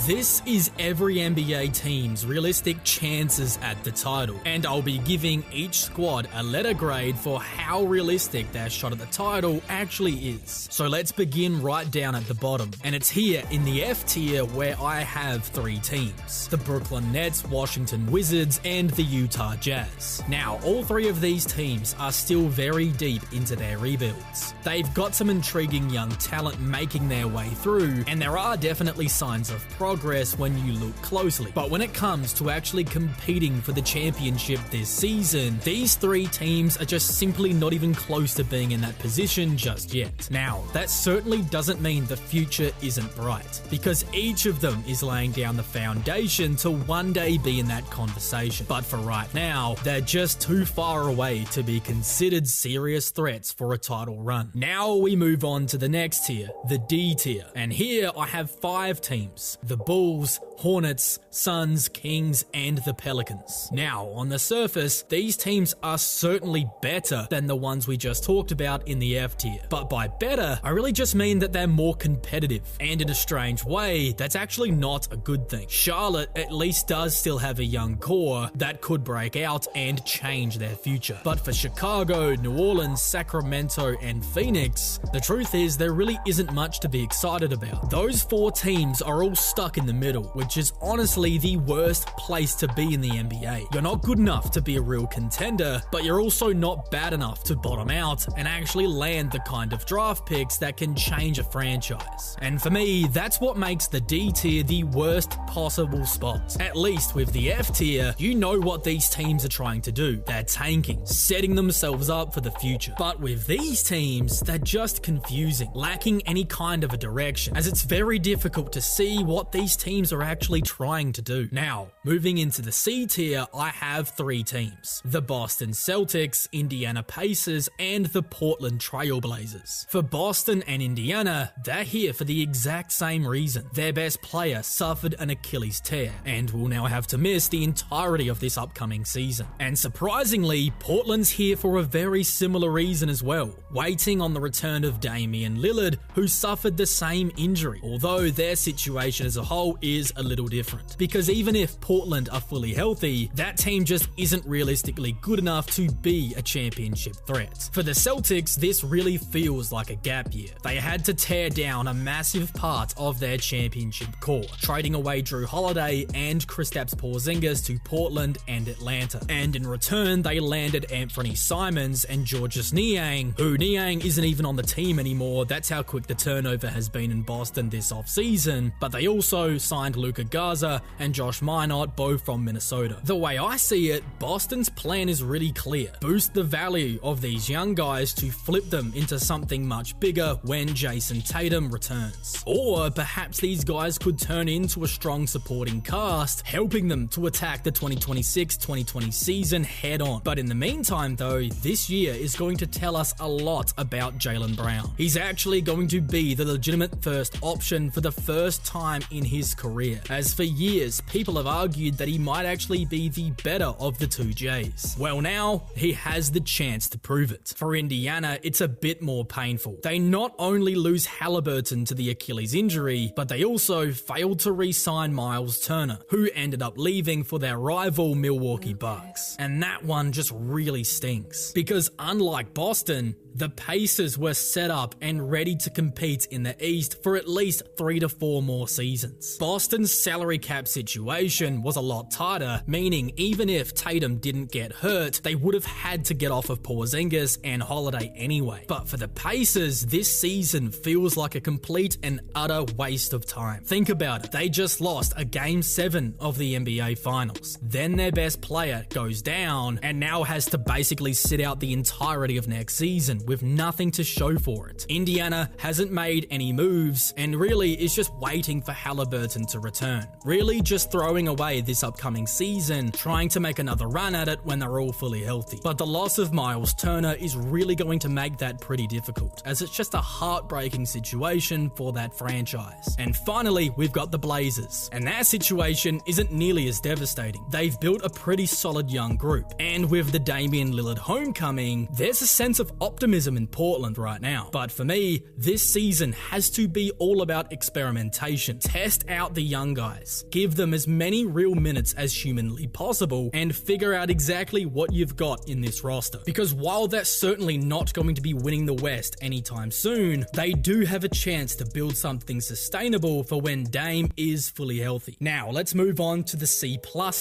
This is every NBA team's realistic chances at the title, and I'll be giving each squad a letter grade for how realistic their shot at the title actually is. So let's begin right down at the bottom, and it's here in the F tier where I have 3 teams: the Brooklyn Nets, Washington Wizards, and the Utah Jazz. Now, all 3 of these teams are still very deep into their rebuilds. They've got some intriguing young talent making their way through, and there are definitely signs of progress when you look closely. But when it comes to actually competing for the championship this season, these 3 teams are just simply not even close to being in that position just yet. Now, that certainly doesn't mean the future isn't bright, because each of them is laying down the foundation to one day be in that conversation. But for right now, they're just too far away to be considered serious threats for a title run. Now we move on to the next tier, the D tier, and here I have 5 teams: the Bulls, Hornets, Suns, Kings, and the Pelicans. Now, on the surface, these teams are certainly better than the ones we just talked about in the F tier. But by better, I really just mean that they're more competitive, and in a strange way, that's actually not a good thing. Charlotte at least does still have a young core that could break out and change their future. But for Chicago, New Orleans, Sacramento, and Phoenix, the truth is there really isn't much to be excited about. Those 4 teams are all stuck in the middle, which is honestly the worst place to be in the NBA. You're not good enough to be a real contender, but you're also not bad enough to bottom out and actually land the kind of draft picks that can change a franchise. And for me, that's what makes the D tier the worst possible spot. At least with the F tier, you know what these teams are trying to do. They're tanking, setting themselves up for the future. But with these teams, they're just confusing, lacking any kind of a direction, as it's very difficult to see what these teams are actually trying to do. Now, moving into the C tier, I have 3 teams: the Boston Celtics, Indiana Pacers, and the Portland Trail Blazers. For Boston and Indiana, they're here for the exact same reason. Their best player suffered an Achilles tear, and will now have to miss the entirety of this upcoming season. And surprisingly, Portland's here for a very similar reason as well, waiting on the return of Damian Lillard, who suffered the same injury, although their situation as a whole is a little different. Because even if Portland are fully healthy, that team just isn't realistically good enough to be a championship threat. For the Celtics, this really feels like a gap year. They had to tear down a massive part of their championship core, trading away Drew Holiday and Kristaps Porzingis to Portland and Atlanta. And in return, they landed Anthony Simons and Georges Niang, who Niang isn't even on the team anymore. That's how quick the turnover has been in Boston this offseason. But they also signed Luka Garza and Josh Minot, both from Minnesota. The way I see it, Boston's plan is really clear: boost the value of these young guys to flip them into something much bigger when Jason Tatum returns. Or perhaps these guys could turn into a strong supporting cast, helping them to attack the 2026-2020 season head on. But in the meantime though, this year is going to tell us a lot about Jaylen Brown. He's actually going to be the legitimate first option for the first time in his career, as for years people have argued that he might actually be the better of the 2 J's. Well, now he has the chance to prove it. For Indiana, it's a bit more painful. They not only lose Halliburton to the Achilles injury, but they also failed to re-sign Miles Turner, who ended up leaving for their rival Milwaukee Bucks. And that one just really stinks, because unlike Boston, the Pacers were set up and ready to compete in the East for at least 3 to 4 more seasons. Boston's salary cap situation was a lot tighter, meaning even if Tatum didn't get hurt, they would have had to get off of Porzingis and Holiday anyway. But for the Pacers, this season feels like a complete and utter waste of time. Think about it. They just lost a Game 7 of the NBA Finals. Then their best player goes down and now has to basically sit out the entirety of next season with nothing to show for it. Indiana hasn't made any moves and really is just waiting for Halliburton to return. Really just throwing away this upcoming season, trying to make another run at it when they're all fully healthy. But the loss of Miles Turner is really going to make that pretty difficult, as it's just a heartbreaking situation for that franchise. And finally, we've got the Blazers, and their situation isn't nearly as devastating. They've built a pretty solid young group, and with the Damian Lillard homecoming, there's a sense of optimism optimism in Portland right now. But for me, this season has to be all about experimentation. Test out the young guys, give them as many real minutes as humanly possible, and figure out exactly what you've got in this roster. Because while that's certainly not going to be winning the West anytime soon, they do have a chance to build something sustainable for when Dame is fully healthy. Now, let's move on to the C+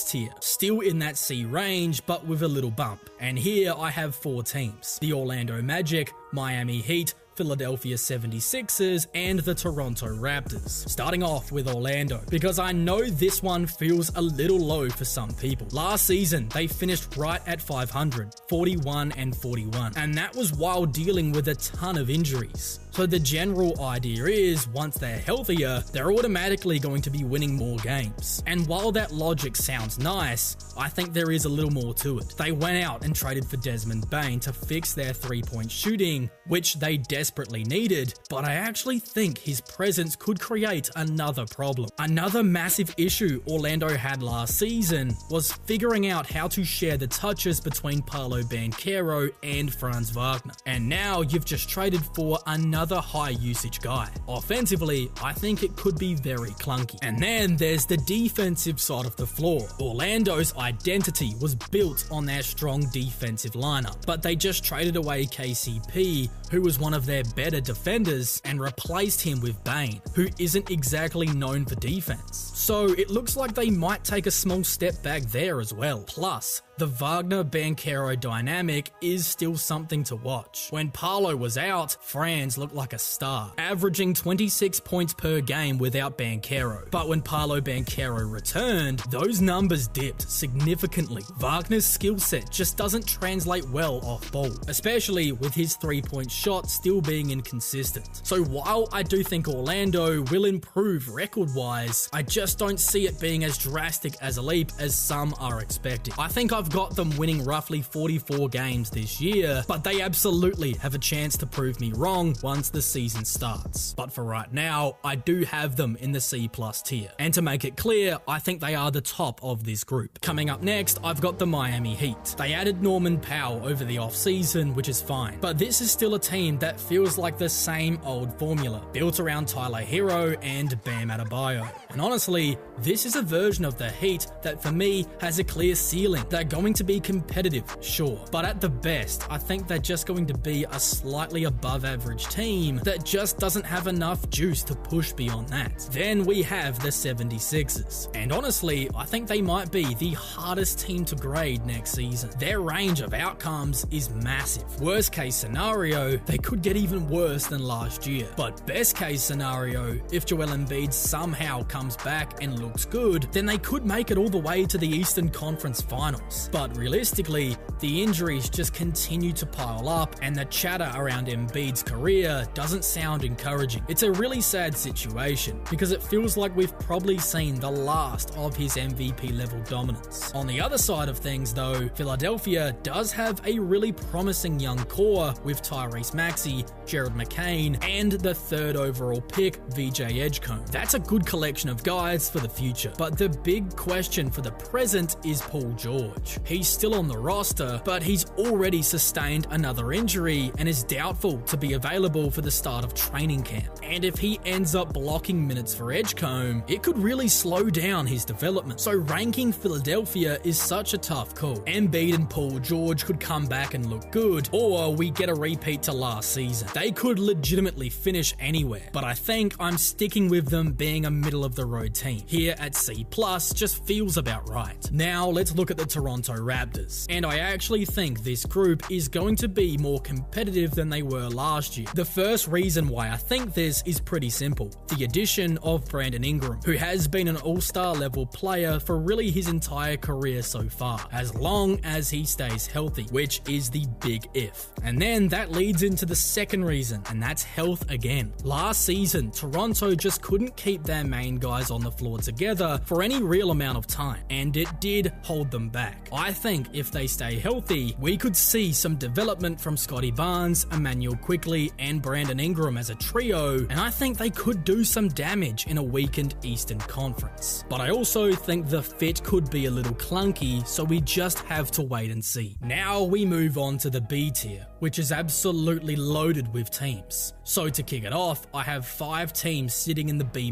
tier. Still in that C range, but with a little bump. And here I have 4 teams: the Orlando Magic, Miami Heat, Philadelphia 76ers, and the Toronto Raptors. Starting off with Orlando, because I know this one feels a little low for some people. Last season, they finished right at 500, 41-41, and that was while dealing with a ton of injuries. So the general idea is, once they're healthier, they're automatically going to be winning more games. And while that logic sounds nice, I think there is a little more to it. They went out and traded for Desmond Bane to fix their three-point shooting, which they desperately needed, but I actually think his presence could create another problem. Another massive issue Orlando had last season was figuring out how to share the touches between Paolo Banchero and Franz Wagner. And now you've just traded for another high usage guy. Offensively, I think it could be very clunky. And then there's the defensive side of the floor. Orlando's identity was built on their strong defensive lineup, but they just traded away KCP, who was one of their better defenders, and replaced him with Bane, who isn't exactly known for defense. So it looks like they might take a small step back there as well. Plus, the Wagner-Banchero dynamic is still something to watch. When Paolo was out, Franz looked like a star, averaging 26 points per game without Banchero. But when Paolo Banchero returned, those numbers dipped significantly. Wagner's skill set just doesn't translate well off ball, especially with his three-point shot still being inconsistent. So while I do think Orlando will improve record-wise, I just don't see it being as drastic as a leap as some are expecting. I think I've got them winning roughly 44 games this year, but they absolutely have a chance to prove me wrong once the season starts. But for right now, I do have them in the C+ tier. And to make it clear, I think they are the top of this group. Coming up next, I've got the Miami Heat. They added Norman Powell over the offseason, which is fine, but this is still a team that feels like the same old formula, built around Tyler Hero and Bam Adebayo. And honestly, this is a version of the Heat that for me has a clear ceiling. They're going to be competitive, sure, but at the best, I think they're just going to be a slightly above average team that just doesn't have enough juice to push beyond that. Then we have the 76ers, and honestly, I think they might be the hardest team to grade next season. Their range of outcomes is massive. Worst case scenario, they could get even worse than last year, but best case scenario, if Joel Embiid somehow comes back and looks good, then they could make it all the way to the Eastern Conference Finals. But realistically, the injuries just continue to pile up, and the chatter around Embiid's career doesn't sound encouraging. It's a really sad situation, because it feels like we've probably seen the last of his MVP level dominance. On the other side of things though, Philadelphia does have a really promising young core with Tyrese Maxey, Jared McCain, and the 3rd overall pick, VJ Edgecombe. That's a good collection of guys for the future, but the big question for the present is Paul George. He's still on the roster, but he's already sustained another injury and is doubtful to be available for the start of training camp. And if he ends up blocking minutes for Edgecombe, it could really slow down his development. So ranking Philadelphia is such a tough call. Embiid and Paul George could come back and look good, or we get a repeat to last season. They could legitimately finish anywhere, but I think I'm sticking with them being a middle-of-the-road team. Here at C+, just feels about right. Now let's look at the Toronto Raptors, and I actually think this group is going to be more competitive than they were last year. The first reason why I think this is pretty simple: the addition of Brandon Ingram, who has been an all-star level player for really his entire career so far, as long as he stays healthy, which is the big if. And then that leads into the second reason, and that's health again. Last season, Toronto just couldn't keep their main guys on the floor together for any real amount of time, and it did hold them back. I think if they stay healthy, we could see some development from Scotty Barnes, Emmanuel Quickley, and Brandon Ingram as a trio, and I think they could do some damage in a weakened Eastern Conference. But I also think the fit could be a little clunky, so we just have to wait and see. Now we move on to the B tier, which is absolutely absolutely loaded with teams. So to kick it off, I have 5 teams sitting in the B-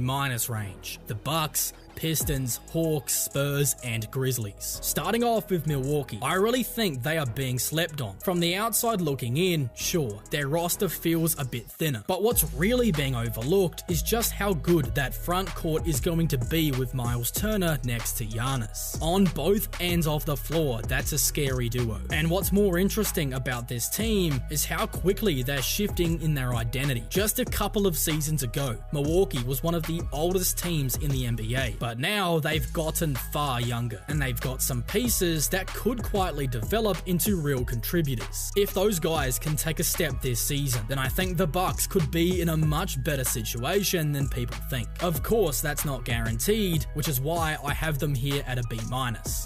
range. The Bucks, Pistons, Hawks, Spurs, and Grizzlies. Starting off with Milwaukee, I really think they are being slept on. From the outside looking in, sure, their roster feels a bit thinner, but what's really being overlooked is just how good that front court is going to be with Miles Turner next to Giannis. On both ends of the floor, that's a scary duo. And what's more interesting about this team is how quickly they're shifting in their identity. Just a couple of seasons ago, Milwaukee was one of the oldest teams in the NBA, but now they've gotten far younger, and they've got some pieces that could quietly develop into real contributors. If those guys can take a step this season, then I think the Bucks could be in a much better situation than people think. Of course, that's not guaranteed, which is why I have them here at a B-.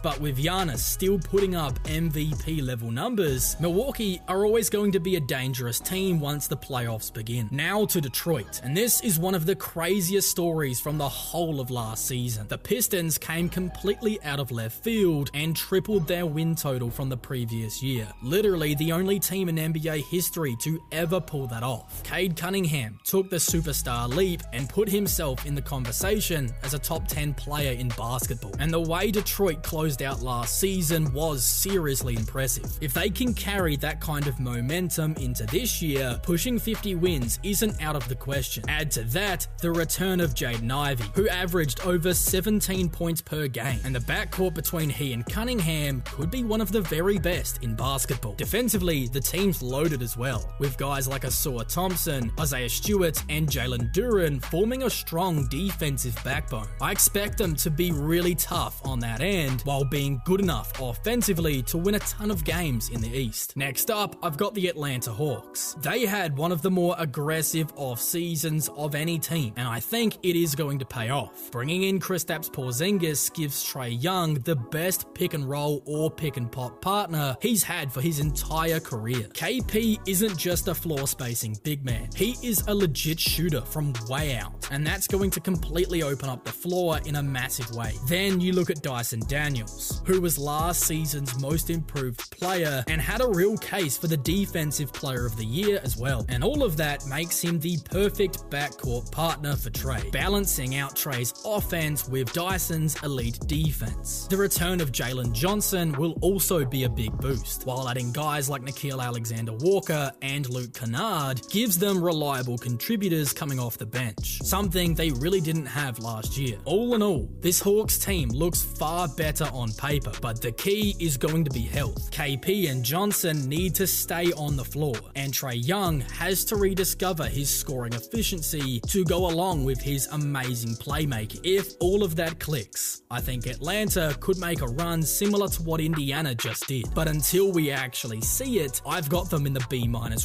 But with Giannis still putting up MVP level numbers, Milwaukee are always going to be a dangerous team once the playoffs begin. Now to Detroit, and this is one of the craziest stories from the whole of last season. The Pistons came completely out of left field and tripled their win total from the previous year. Literally the only team in NBA history to ever pull that off. Cade Cunningham took the superstar leap and put himself in the conversation as a top 10 player in basketball. And the way Detroit closed out last season was seriously impressive. If they can carry that kind of momentum into this year, pushing 50 wins isn't out of the question. Add to that the return of Jaden Ivey, who averaged over 17 points per game, and the backcourt between he and Cunningham could be one of the very best in basketball. Defensively, the team's loaded as well, with guys like Asua Thompson, Isaiah Stewart, and Jalen Duren forming a strong defensive backbone. I expect them to be really tough on that end, while being good enough offensively to win a ton of games in the East. Next up, I've got the Atlanta Hawks. They had one of the more aggressive off seasons of any team, and I think it is going to pay off. Bringing in Kristaps Porzingis gives Trae Young the best pick and roll or pick and pop partner he's had for his entire career. KP isn't just a floor spacing big man, he is a legit shooter from way out, and that's going to completely open up the floor in a massive way. Then you look at Dyson Daniels, who was last season's most improved player and had a real case for the defensive player of the year as well. And all of that makes him the perfect backcourt partner for Trae, balancing out Trae's offense with Dyson's elite defense. The return of Jalen Johnson will also be a big boost, while adding guys like Nickeil Alexander-Walker and Luke Kennard gives them reliable contributors coming off the bench, something they really didn't have last year. All in all, this Hawks team looks far better on paper, but the key is going to be health. KP and Johnson need to stay on the floor, and Trae Young has to rediscover his scoring efficiency to go along with his amazing playmaking. If all of that clicks, I think Atlanta could make a run similar to what Indiana just did. But until we actually see it, I've got them in the B-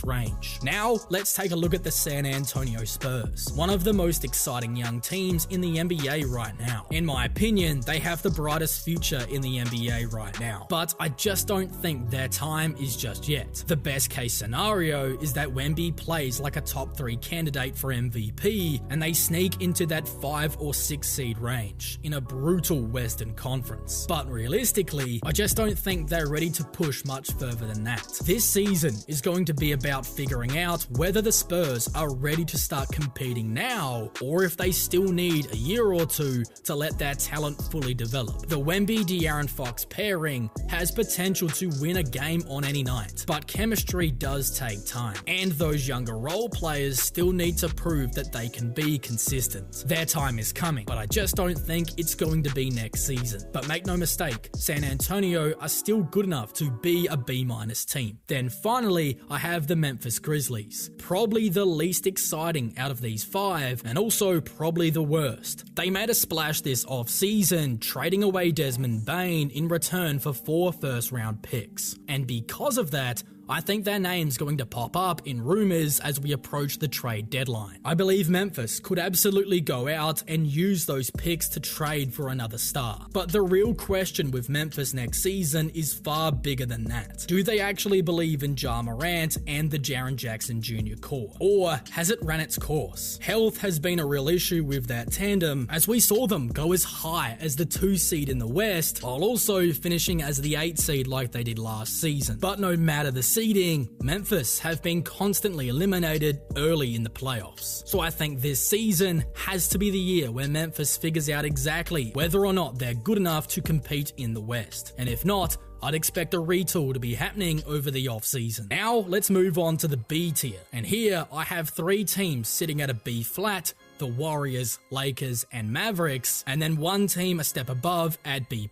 range. Now, let's take a look at the San Antonio Spurs, one of the most exciting young teams in the NBA right now. In my opinion, they have the brightest future in the NBA right now, but I just don't think their time is just yet. The best case scenario is that Wemby plays like a top 3 candidate for MVP, and they sneak into that 5 or 6 seed range in a brutal Western Conference. But realistically, I just don't think they're ready to push much further than that. This season is going to be about figuring out whether the Spurs are ready to start competing now, or if they still need a year or two to let their talent fully develop. The Wemby-De'Aaron Fox pairing has potential to win a game on any night, but chemistry does take time, and those younger role players still need to prove that they can be consistent. Their time is coming, but I just don't think it's going to be next season. But make no mistake, San Antonio are still good enough to be a B- team. Then finally, I have the Memphis Grizzlies, probably the least exciting out of these 5, and also probably the worst. They made a splash this off-season, trading away Desmond Bane in return for 4 first-round picks. And because of that, I think their name's going to pop up in rumors as we approach the trade deadline. I believe Memphis could absolutely go out and use those picks to trade for another star. But the real question with Memphis next season is far bigger than that. Do they actually believe in Ja Morant and the Jaren Jackson Jr. core? Or has it ran its course? Health has been a real issue with that tandem, as we saw them go as high as the 2 seed in the West, while also finishing as the 8 seed like they did last season. But no matter the seeding, Memphis have been constantly eliminated early in the playoffs. So I think this season has to be the year where Memphis figures out exactly whether or not they're good enough to compete in the West. And if not, I'd expect a retool to be happening over the offseason. Now, let's move on to the B tier. And here, I have 3 teams sitting at a B flat, the Warriors, Lakers, and Mavericks, and then one team a step above at B+,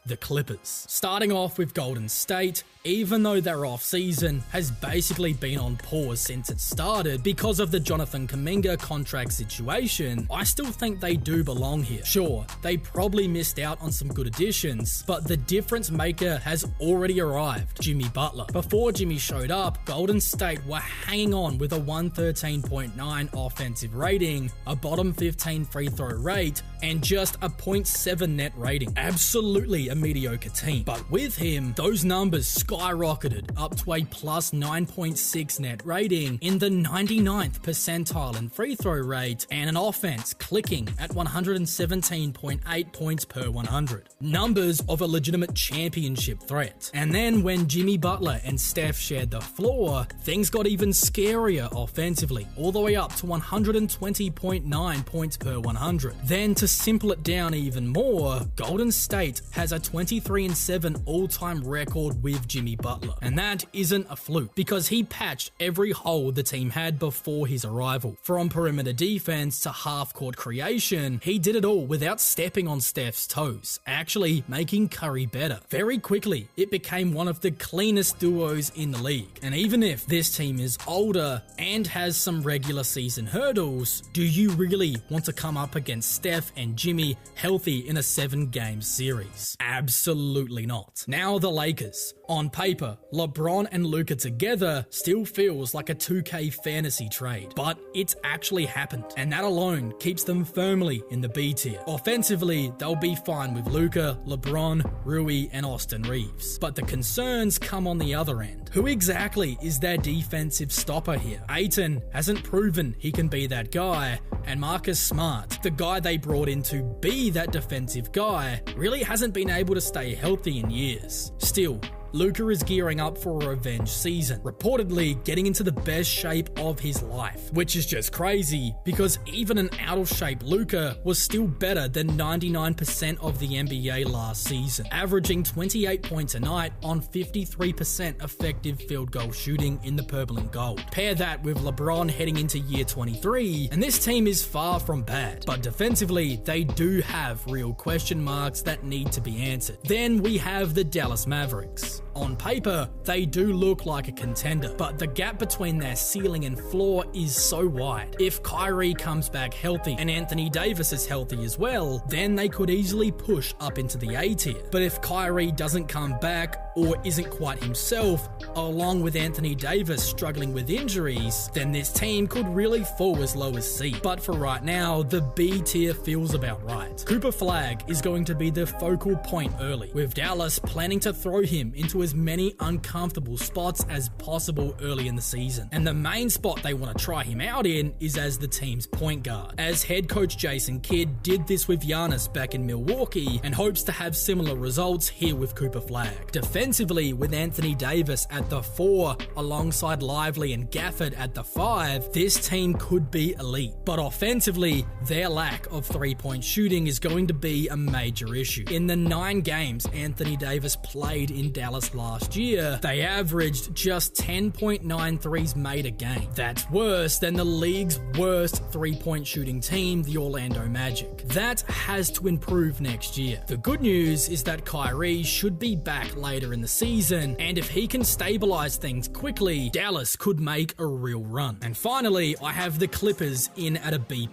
the Clippers. Starting off with Golden State, even though their off-season has basically been on pause since it started because of the Jonathan Kuminga contract situation, I still think they do belong here. Sure, they probably missed out on some good additions, but the difference maker has already arrived, Jimmy Butler. Before Jimmy showed up, Golden State were hanging on with a 113.9 offensive rating, a bottom 15 free throw rate, and just a 0.7 net rating. Absolutely a mediocre team. But with him, those numbers skyrocketed up to a plus 9.6 net rating, in the 99th percentile in free throw rate, and an offense clicking at 117.8 points per 100. Numbers of a legitimate championship threat. And then when Jimmy Butler and Steph shared the floor, things got even scarier offensively, all the way up to 120.9 points per 100. Then to simple it down even more, Golden State has a 23-7 all-time record with Jimmy Butler. And that isn't a fluke, because he patched every hole the team had before his arrival. From perimeter defense to half-court creation, he did it all without stepping on Steph's toes, actually making Curry better. Very quickly, it became one of the cleanest duos in the league. And even if this team is older and has some regular season hurdles, do you really want to come up against Steph and Jimmy healthy in a 7-game series? Absolutely not. Now the Lakers. On paper, LeBron and Luka together still feels like a 2K fantasy trade, but it's actually happened, and that alone keeps them firmly in the B tier. Offensively, they'll be fine with Luka, LeBron, Rui, and Austin Reeves, but the concerns come on the other end. Who exactly is their defensive stopper here? Ayton hasn't proven he can be that guy, and Marcus Smart, the guy they brought in to be that defensive guy, really hasn't been able to stay healthy in years. Still, Luka is gearing up for a revenge season, reportedly getting into the best shape of his life, which is just crazy because even an out-of-shape Luka was still better than 99% of the NBA last season, averaging 28 points a night on 53% effective field goal shooting in the purple and gold. Pair that with LeBron heading into year 23, and this team is far from bad, but defensively, they do have real question marks that need to be answered. Then we have the Dallas Mavericks. On paper, they do look like a contender, but the gap between their ceiling and floor is so wide. If Kyrie comes back healthy and Anthony Davis is healthy as well, then they could easily push up into the A tier. But if Kyrie doesn't come back or isn't quite himself, along with Anthony Davis struggling with injuries, then this team could really fall as low as C. But for right now, the B tier feels about right. Cooper Flagg is going to be the focal point early, with Dallas planning to throw him into as many uncomfortable spots as possible early in the season. And the main spot they want to try him out in is as the team's point guard, as head coach Jason Kidd did this with Giannis back in Milwaukee and hopes to have similar results here with Cooper Flagg. Defensively, with Anthony Davis at the 4 alongside Lively and Gafford at the 5, this team could be elite. But offensively, their lack of three-point shooting is going to be a major issue. In the 9 games Anthony Davis played in Dallas last year, they averaged just 10.9 threes made a game. That's worse than the league's worst three-point shooting team, the Orlando Magic. That has to improve next year. The good news is that Kyrie should be back later in the season, and if he can stabilize things quickly, Dallas could make a real run. And finally, I have the Clippers in at a B+.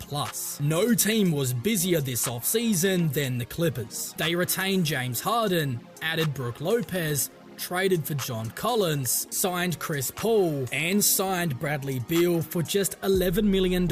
No team was busier this offseason than the Clippers. They retained James Harden, added Brook Lopez, traded for John Collins, signed Chris Paul, and signed Bradley Beal for just $11 million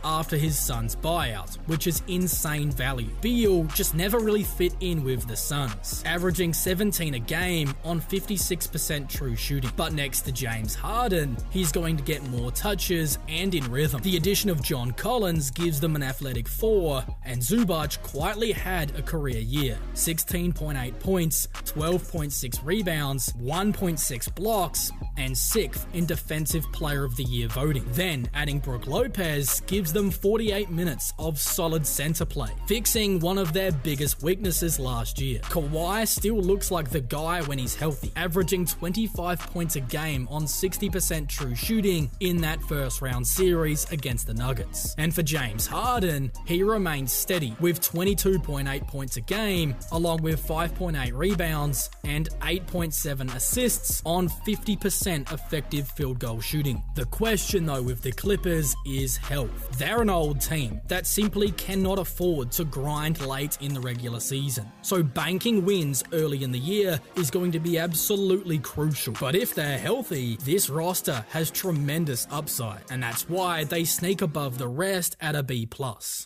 after his son's buyout, which is insane value. Beal just never really fit in with the Suns, averaging 17 a game on 56% true shooting. But next to James Harden, he's going to get more touches and in rhythm. The addition of John Collins gives them an athletic 4, and Zubac quietly had a career year. 16.8 points, 12.6 rebounds, 1.6 blocks, and 6th in Defensive Player of the Year voting. Then, adding Brook Lopez gives them 48 minutes of solid center play, fixing one of their biggest weaknesses last year. Kawhi still looks like the guy when he's healthy, averaging 25 points a game on 60% true shooting in that first round series against the Nuggets. And for James Harden, he remains steady with 22.8 points a game, along with 5.8 rebounds and 8.7 assists on 50% effective field goal shooting. The question though with the Clippers is health. They're an old team that simply cannot afford to grind late in the regular season. So banking wins early in the year is going to be absolutely crucial. But if they're healthy, this roster has tremendous upside, and that's why they sneak above the rest at a B+.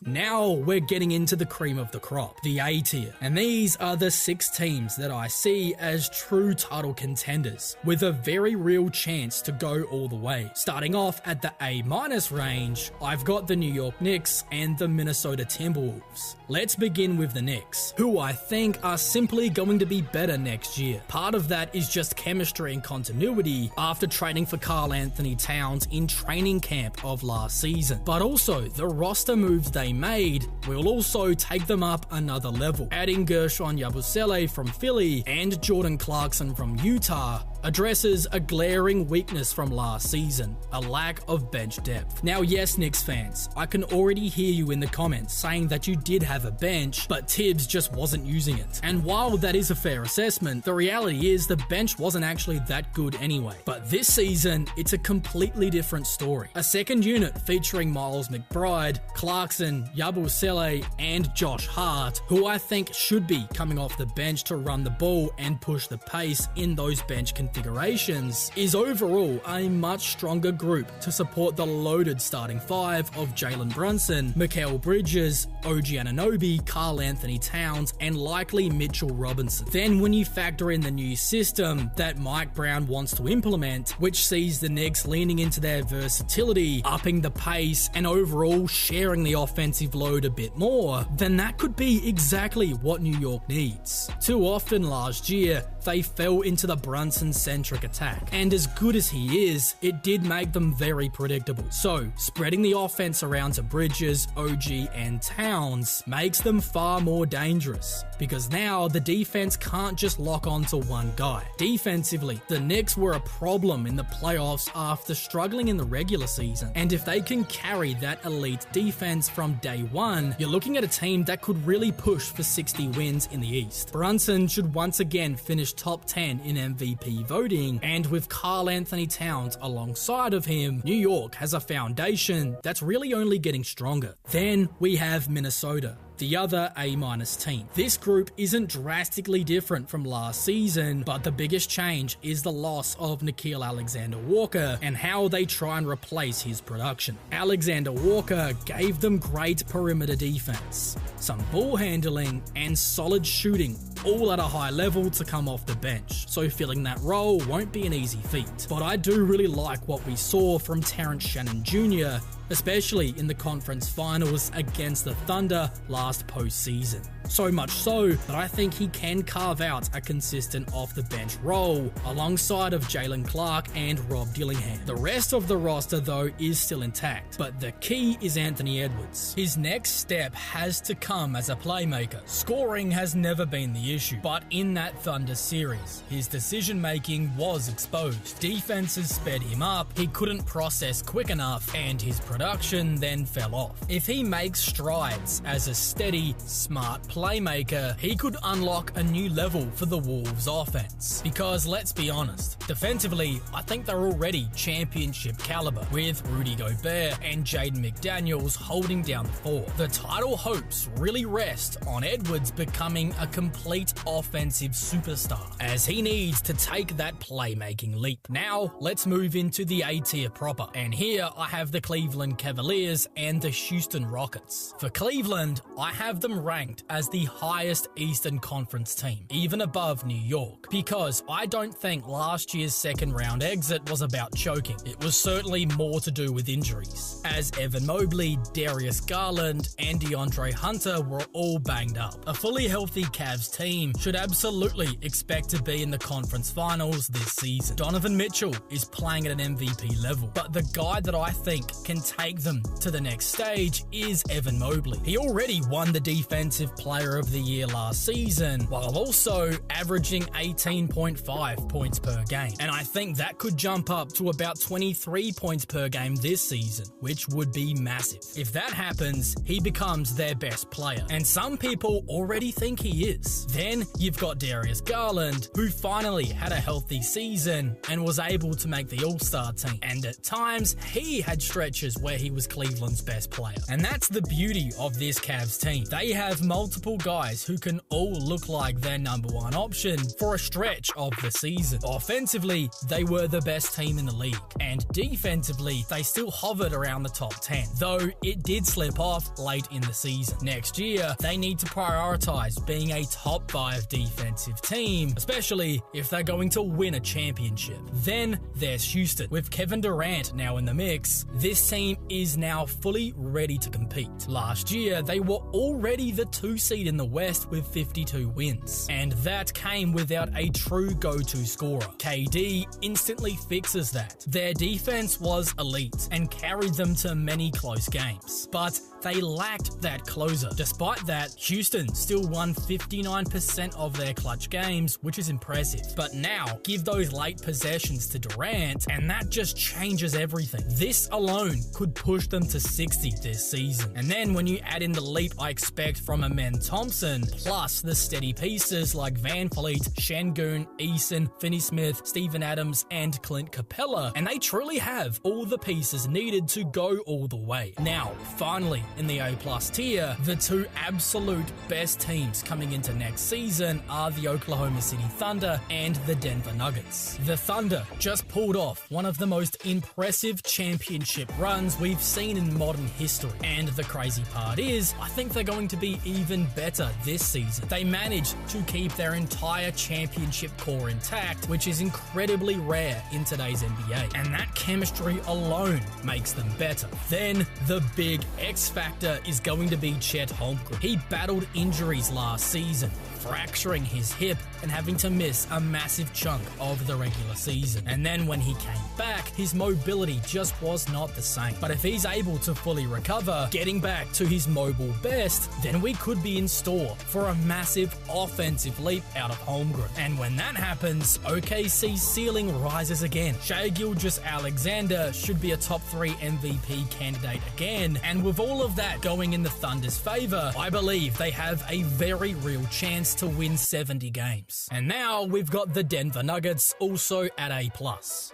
Now we're getting into the cream of the crop, the A tier, and these are the 6 teams that I see as true title contenders with a very real chance to go all the way. Starting off at the A- range, I've got the New York Knicks and the Minnesota Timberwolves. Let's begin with the Knicks, who I think are simply going to be better next year. Part of that is just chemistry and continuity after trading for Karl Anthony Towns in training camp of last season. But also, the roster moves they made will also take them up another level. Adding Gershon Yabusele from Philly and Jordan Clarkson from Utah addresses a glaring weakness from last season, a lack of bench depth. Now yes, Knicks fans, I can already hear you in the comments saying that you did have a bench, but Tibbs just wasn't using it. And while that is a fair assessment, the reality is the bench wasn't actually that good anyway. But this season, it's a completely different story. A second unit featuring Miles McBride, Clarkson, Yabusele, and Josh Hart, who I think should be coming off the bench to run the ball and push the pace in those bench configurations, is overall a much stronger group to support the loaded starting 5 of Jalen Brunson, Mikal Bridges, OG Anunoby, Karl Anthony Towns, and likely Mitchell Robinson. Then when you factor in the new system that Mike Brown wants to implement, which sees the Knicks leaning into their versatility, upping the pace, and overall sharing the offensive load a bit more, then that could be exactly what New York needs. Too often last year, they fell into the Brunson-centric attack, and as good as he is, it did make them very predictable. So, spreading the offense around to Bridges, OG, and Towns makes them far more dangerous, because now the defense can't just lock onto one guy. Defensively, the Knicks were a problem in the playoffs after struggling in the regular season, and if they can carry that elite defense from day one, you're looking at a team that could really push for 60 wins in the East. Brunson should once again finish top 10 in MVP voting, and with Karl Anthony Towns alongside of him, New York has a foundation that's really only getting stronger. Then we have Minnesota, the other A- team. This group isn't drastically different from last season, but the biggest change is the loss of Nickeil Alexander-Walker and how they try and replace his production. Alexander-Walker gave them great perimeter defense, some ball handling, and solid shooting, all at a high level to come off the bench, so filling that role won't be an easy feat. But I do really like what we saw from Terrence Shannon Jr., especially in the conference finals against the Thunder last postseason. So much so that I think he can carve out a consistent off-the-bench role alongside of Jalen Clark and Rob Dillingham. The rest of the roster, though, is still intact, but the key is Anthony Edwards. His next step has to come as a playmaker. Scoring has never been the issue, but in that Thunder series, his decision-making was exposed. Defenses sped him up, he couldn't process quick enough, and his production then fell off. If he makes strides as a steady, smart playmaker, he could unlock a new level for the Wolves offense. Because let's be honest, defensively, I think they're already championship caliber, with Rudy Gobert and Jaden McDaniels holding down the fort. The title hopes really rest on Edwards becoming a complete offensive superstar, as he needs to take that playmaking leap. Now, let's move into the A tier proper, and here I have the Cleveland Cavaliers and the Houston Rockets. For Cleveland, I have them ranked as as the highest Eastern Conference team, even above New York, because I don't think last year's second round exit was about choking. It was certainly more to do with injuries, as Evan Mobley, Darius Garland, and DeAndre Hunter were all banged up. A fully healthy Cavs team should absolutely expect to be in the conference finals this season. Donovan Mitchell is playing at an MVP level, but the guy that I think can take them to the next stage is Evan Mobley. He already won the Defensive Player of the Year last season, while also averaging 18.5 points per game. And I think that could jump up to about 23 points per game this season, which would be massive. If that happens, he becomes their best player, and some people already think he is. Then you've got Darius Garland, who finally had a healthy season and was able to make the All-Star team, and at times he had stretches where he was Cleveland's best player. And that's the beauty of this Cavs team. They have multiple guys who can all look like their number one option for a stretch of the season. Offensively, they were the best team in the league, and defensively, they still hovered around the top 10, though it did slip off late in the season. Next year, they need to prioritize being a top 5 defensive team, especially if they're going to win a championship. Then there's Houston. With Kevin Durant now in the mix, this team is now fully ready to compete. Last year, they were already the 2 seed in the West with 52 wins, and that came without a true go-to scorer. KD instantly fixes that. Their defense was elite and carried them to many close games, but they lacked that closer. Despite that, Houston still won 59% of their clutch games, which is impressive. But now, give those late possessions to Durant, and that just changes everything. This alone could push them to 60 this season. And then when you add in the leap I expect from Amen Thompson, plus the steady pieces like Van Fleet, Şengün, Eason, Finney-Smith, Steven Adams, and Clint Capella, and they truly have all the pieces needed to go all the way. Now, finally, in the A+ tier, the 2 absolute best teams coming into next season are the Oklahoma City Thunder and the Denver Nuggets. The Thunder just pulled off one of the most impressive championship runs we've seen in modern history, and the crazy part is, I think they're going to be even better this season. They managed to keep their entire championship core intact, which is incredibly rare in today's NBA, and that chemistry alone makes them better. Then, the big X factor is going to be Chet Holmgren. He battled injuries last season, fracturing his hip and having to miss a massive chunk of the regular season. And then when he came back, his mobility just was not the same. But if he's able to fully recover, getting back to his mobile best, then we could be in store for a massive offensive leap out of Holmgren. And when that happens, OKC's ceiling rises again. Shai Gilgeous-Alexander should be a top 3 MVP candidate again, and with all of that going in the Thunder's favor, I believe they have a very real chance to win 70 games. And now we've got the Denver Nuggets also at A+.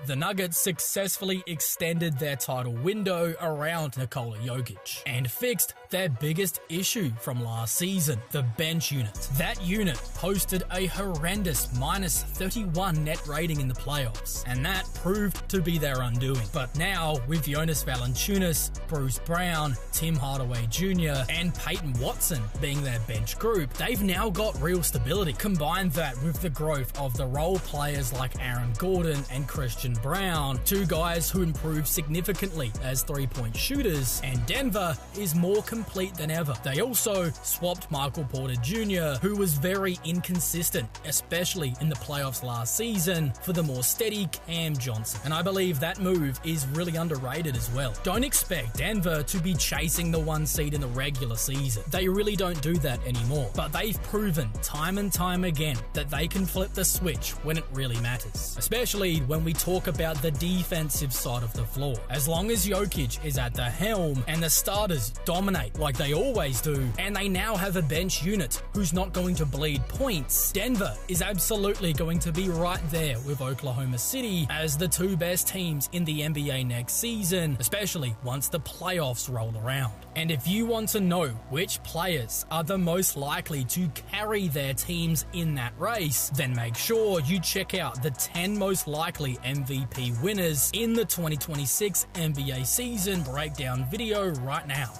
The Nuggets successfully extended their title window around Nikola Jokic and fixed their biggest issue from last season, the bench unit. That unit posted a horrendous minus 31 net rating in the playoffs, and that proved to be their undoing. But now, with Jonas Valanciunas, Bruce Brown, Tim Hardaway Jr., and Peyton Watson being their bench group, they've now got real stability. Combine that with the growth of the role players like Aaron Gordon and Christian Brown, 2 guys who improved significantly as 3-point shooters, and Denver is more complete than ever. They also swapped Michael Porter Jr., who was very inconsistent, especially in the playoffs last season, for the more steady Cam Johnson. And I believe that move is really underrated as well. Don't expect Denver to be chasing the 1 seed in the regular season. They really don't do that anymore. But they've proven time and time again that they can flip the switch when it really matters, especially when we talk about the defensive side of the floor. As long as Jokic is at the helm and the starters dominate like they always do, and they now have a bench unit who's not going to bleed points, Denver is absolutely going to be right there with Oklahoma City as the 2 best teams in the NBA next season, especially once the playoffs roll around. And if you want to know which players are the most likely to carry their teams in that race, then make sure you check out the 10 most likely MVP winners in the 2026 NBA season breakdown video right now.